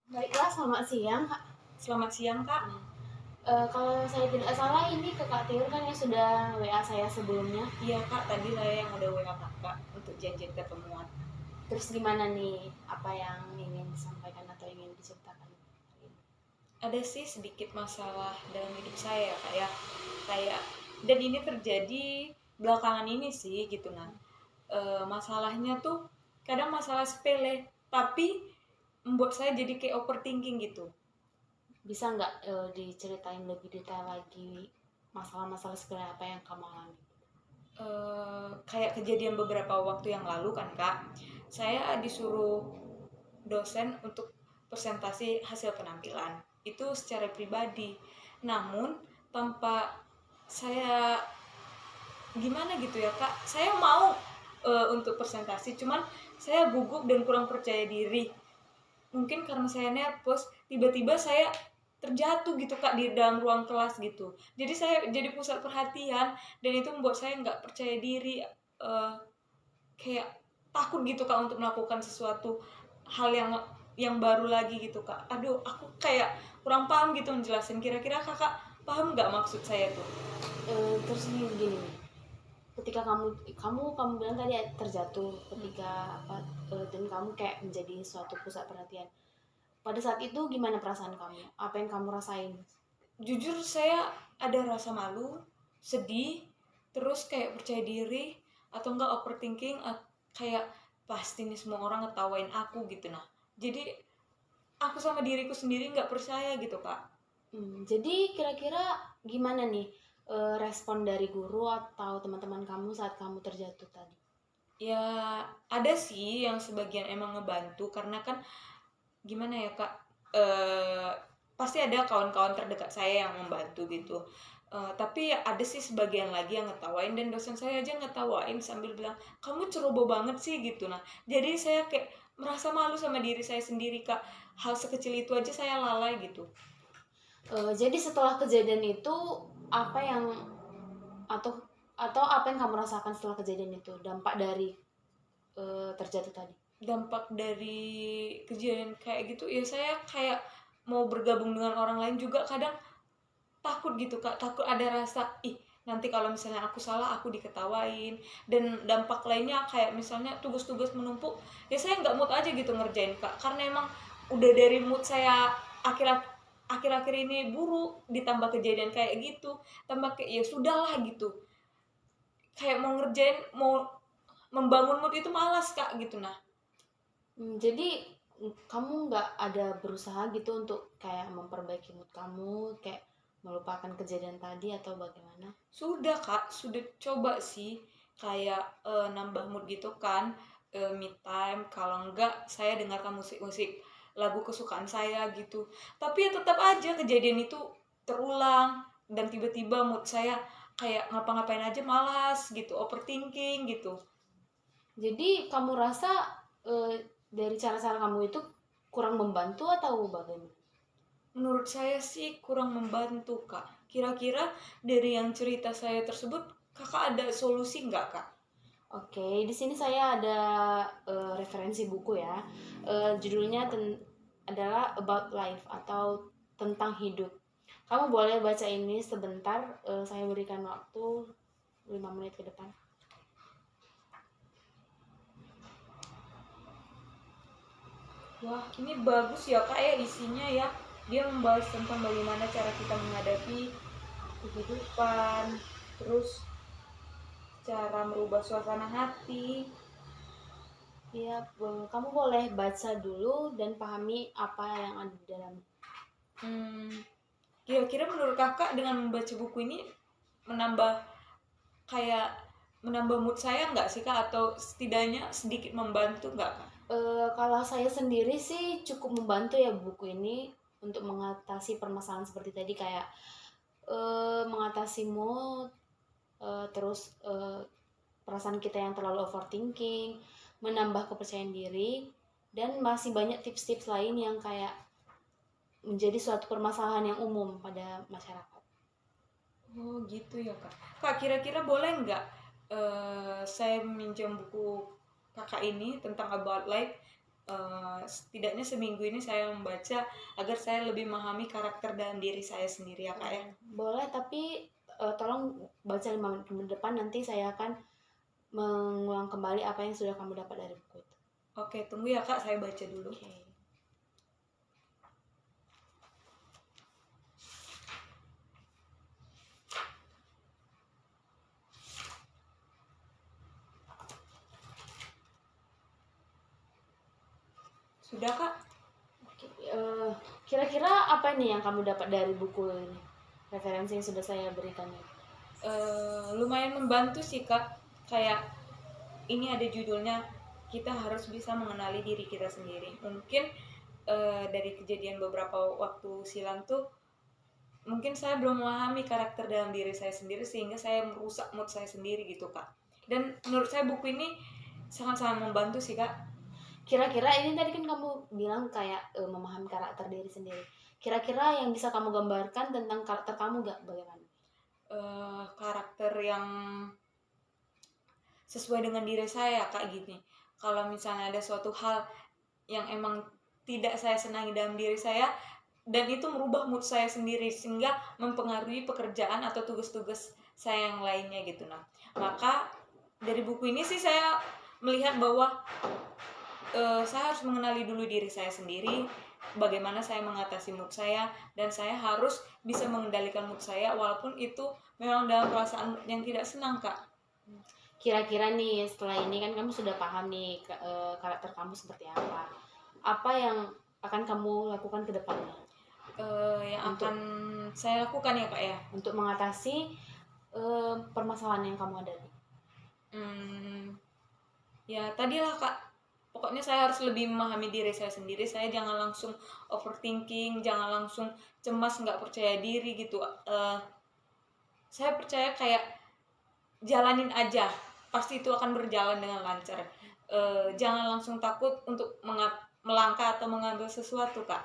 Baiklah, selamat siang, Kak. Selamat siang, Kak. Kalau saya tidak salah ini ke Kak Tiur kan yang sudah WA saya sebelumnya. Iya, Kak, tadi saya yang udah WA Kakak untuk janjian ketemuan. Terus gimana nih, apa yang ingin disampaikan atau ingin diceritakan? Ada sih sedikit masalah dalam hidup saya, Kak, ya. Kayak, dan ini terjadi belakangan ini sih, gitu, nah. Masalahnya tuh kadang masalah sepele, tapi membuat saya jadi kayak overthinking gitu. Bisa nggak diceritain lebih detail lagi masalah-masalah sepele apa yang kamu alami? Kayak kejadian beberapa waktu yang lalu kan, Kak. Saya disuruh dosen untuk presentasi hasil penampilan itu secara pribadi, namun tanpa saya gimana gitu ya, Kak, saya mau untuk presentasi, cuman saya gugup dan kurang percaya diri. Mungkin karena saya nervous, tiba-tiba saya terjatuh gitu, Kak, di dalam ruang kelas gitu. Jadi saya jadi pusat perhatian dan itu membuat saya nggak percaya diri, kayak takut gitu, Kak, untuk melakukan sesuatu hal yang baru lagi gitu, Kak. Aduh, aku kayak kurang paham gitu menjelasin. Kira-kira Kakak paham nggak maksud saya tuh? Terus gini nih, ketika kamu bilang tadi terjatuh ketika apa dan kamu kayak menjadi suatu pusat perhatian. Pada saat itu gimana perasaan kamu? Apa yang kamu rasain? Jujur saya ada rasa malu, sedih, terus kayak percaya diri, atau enggak overthinking, kayak pasti nih semua orang ngetawain aku gitu, nah. Jadi aku sama diriku sendiri nggak percaya gitu, Kak. Jadi kira-kira gimana nih respon dari guru atau teman-teman kamu saat kamu terjatuh tadi? Ya ada sih yang sebagian emang ngebantu, karena kan gimana ya, Kak, eh pasti ada kawan-kawan terdekat saya yang membantu gitu. Tapi ya ada sih sebagian lagi yang ngetawain, dan dosen saya aja ngetawain sambil bilang kamu ceroboh banget sih gitu. Nah, jadi saya kayak merasa malu sama diri saya sendiri, Kak. Hal sekecil itu aja saya lalai gitu. Jadi setelah kejadian itu apa yang atau atau apa yang kamu rasakan setelah kejadian itu dampak dari terjatuh tadi? Dampak dari kejadian kayak gitu ya, saya kayak mau bergabung dengan orang lain juga kadang takut gitu, Kak. Takut ada rasa nanti kalau misalnya aku salah aku diketawain. Dan dampak lainnya kayak misalnya tugas-tugas menumpuk, ya saya nggak mood aja gitu ngerjain, Kak, karena emang udah dari mood saya akhir-akhir ini buruk, ditambah kejadian kayak gitu, tambah kayak ya sudahlah gitu, kayak mau ngerjain, mau membangun mood itu malas, Kak, gitu. Nah, Jadi kamu nggak ada berusaha gitu untuk kayak memperbaiki mood kamu, kayak melupakan kejadian tadi atau bagaimana? sudah, Kak, sudah coba sih, kayak nambah mood gitu kan, me time, kalau enggak saya dengarkan musik-musik lagu kesukaan saya gitu. Tapi ya tetap aja kejadian itu terulang, dan tiba-tiba mood saya kayak ngapa-ngapain aja malas gitu, overthinking gitu. Jadi kamu rasa eh, dari cara-cara kamu itu kurang membantu atau bagaimana? Menurut saya sih kurang membantu, Kak. Kira-kira dari yang cerita saya tersebut, Kakak ada solusi nggak, Kak? Oke, di sini saya ada referensi buku ya. Judulnya adalah About Life atau tentang hidup. Kamu boleh baca ini sebentar. Saya berikan waktu 5 menit ke depan. Wah, ini bagus ya, Kak, ya isinya ya. Dia membahas tentang bagaimana cara kita menghadapi kehidupan, terus cara merubah suasana hati. Ya, kamu boleh baca dulu dan pahami apa yang ada di dalam. Hmm, Kira-kira menurut Kakak dengan membaca buku ini menambah kayak menambah mood saya nggak sih, Kak? Atau setidaknya sedikit membantu nggak, Kak? Kalau saya sendiri sih cukup membantu ya buku ini untuk mengatasi permasalahan seperti tadi kayak mengatasi mood, terus perasaan kita yang terlalu overthinking, menambah kepercayaan diri, dan masih banyak tips-tips lain yang kayak menjadi suatu permasalahan yang umum pada masyarakat. Oh gitu ya, Kak. Kak, kira-kira boleh nggak saya minjam buku Kakak ini tentang About Life? setidaknya seminggu ini saya membaca agar saya lebih memahami karakter dalam diri saya sendiri ya Kak ya. Boleh, tapi tolong baca 5 menit ke depan, nanti saya akan mengulang kembali apa yang sudah kamu dapat dari buku itu. Oke, tunggu ya Kak, saya baca dulu. Oke. Sudah Kak? Oke, kira-kira apa nih yang kamu dapat dari buku ini? Referensi yang sudah saya berikan ini. Lumayan membantu sih Kak. Kayak ini ada judulnya, kita harus bisa mengenali diri kita sendiri. Mungkin dari kejadian beberapa waktu silam tuh, mungkin saya belum memahami karakter dalam diri saya sendiri sehingga saya merusak mood saya sendiri gitu Kak. Dan menurut saya buku ini sangat-sangat membantu sih Kak. Kira-kira ini tadi kan kamu bilang kayak memahami karakter diri sendiri. Kira-kira yang bisa kamu gambarkan tentang karakter kamu gak? Bagaimana? Karakter yang sesuai dengan diri saya Kak gini. Kalau misalnya ada suatu hal yang emang tidak saya senangi dalam diri saya, dan itu merubah mood saya sendiri sehingga mempengaruhi pekerjaan atau tugas-tugas saya yang lainnya gitu. Nah, maka dari buku ini sih saya melihat bahwa saya harus mengenali dulu diri saya sendiri, bagaimana saya mengatasi mood saya, dan saya harus bisa mengendalikan mood saya walaupun itu memang dalam perasaan yang tidak senang Kak. Kira-kira nih setelah ini kan kamu sudah paham nih karakter kamu seperti apa. Apa yang akan kamu lakukan ke depannya? Yang akan saya lakukan ya Kak ya, untuk mengatasi permasalahan yang kamu hadapi. Ya tadilah Kak, pokoknya saya harus lebih memahami diri saya sendiri. Saya jangan langsung overthinking, jangan langsung cemas, nggak percaya diri gitu. Saya percaya kayak jalanin aja, pasti itu akan berjalan dengan lancar. Jangan langsung takut untuk melangkah atau mengambil sesuatu Kak,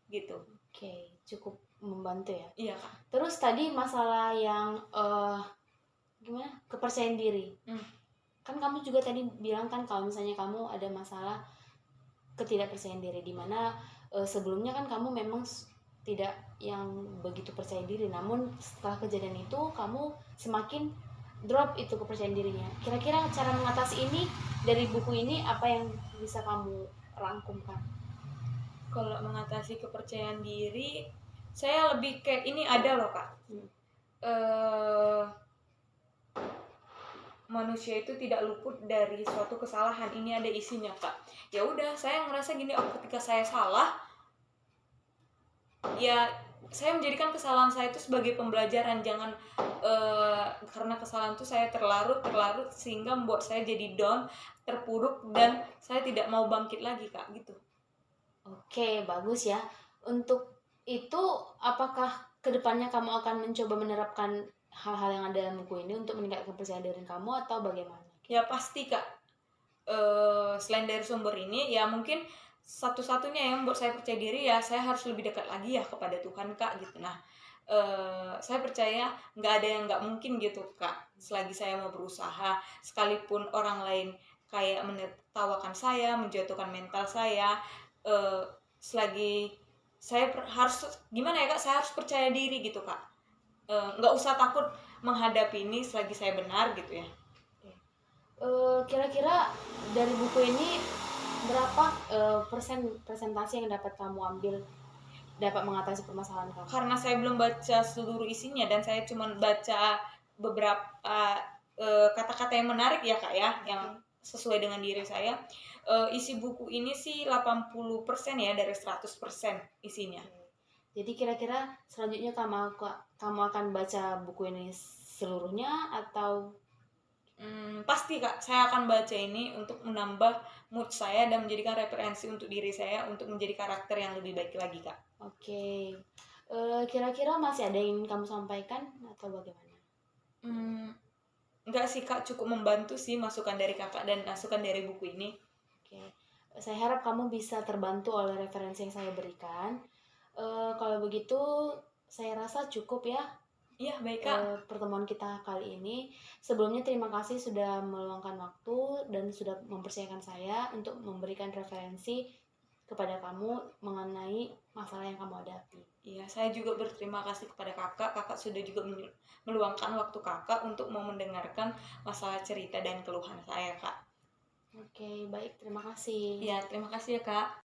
gitu. Oke, cukup membantu ya. Iya Kak. Terus tadi masalah yang gimana? Kepercayaan diri. Kan kamu juga tadi bilang kan kalau misalnya kamu ada masalah ketidakpercayaan diri, dimana sebelumnya kan kamu memang tidak yang begitu percaya diri, namun setelah kejadian itu kamu semakin drop itu kepercayaan dirinya. Kira-kira cara mengatasi ini dari buku ini apa yang bisa kamu rangkumkan? Kalau mengatasi kepercayaan diri, saya lebih kayak ini ada loh Kak. Manusia itu tidak luput dari suatu kesalahan. Ini ada isinya Kak. Ya udah, saya ngerasa gini, ketika saya salah, ya saya menjadikan kesalahan saya itu sebagai pembelajaran. Jangan karena kesalahan itu saya terlarut sehingga membuat saya jadi down, terpuruk, dan saya tidak mau bangkit lagi Kak, gitu. Oke, bagus ya. Untuk itu apakah kedepannya kamu akan mencoba menerapkan hal-hal yang ada dalam buku ini untuk meningkatkan kepercayaan diri kamu atau bagaimana? Ya pasti Kak. Selain dari sumber ini, ya mungkin satu-satunya yang membuat saya percaya diri, ya saya harus lebih dekat lagi ya kepada Tuhan Kak, gitu. Nah, saya percaya nggak ada yang nggak mungkin gitu Kak, selagi saya mau berusaha. Sekalipun orang lain kayak menertawakan saya, menjatuhkan mental saya, selagi saya harus gimana ya Kak, saya harus percaya diri gitu Kak. Nggak usah takut menghadapi ini selagi saya benar gitu ya. Kira-kira dari buku ini berapa presentasi yang dapat kamu ambil dapat mengatasi permasalahan kamu? Karena saya belum baca seluruh isinya dan saya cuma baca beberapa kata-kata yang menarik ya Kak ya, yang sesuai dengan diri saya. Isi buku ini sih 80% ya dari 100% isinya. Jadi kira-kira selanjutnya kamu akan baca buku ini seluruhnya atau? Pasti Kak, saya akan baca ini untuk menambah mood saya dan menjadikan referensi untuk diri saya untuk menjadi karakter yang lebih baik lagi Kak. Oke. Kira-kira masih ada yang ingin kamu sampaikan atau bagaimana? Enggak sih Kak, cukup membantu sih masukan dari Kakak dan masukan dari buku ini. Oke. Saya harap kamu bisa terbantu oleh referensi yang saya berikan. Kalau begitu saya rasa cukup ya. Iya, baik Kak. pertemuan kita kali ini. Sebelumnya terima kasih sudah meluangkan waktu dan sudah mempercayakan saya untuk memberikan referensi kepada kamu mengenai masalah yang kamu hadapi. Iya, saya juga berterima kasih kepada kakak. Kakak sudah juga meluangkan waktu kakak untuk mau mendengarkan masalah cerita dan keluhan saya, Kak. Oke, baik, terima kasih. Iya, terima kasih ya, Kak.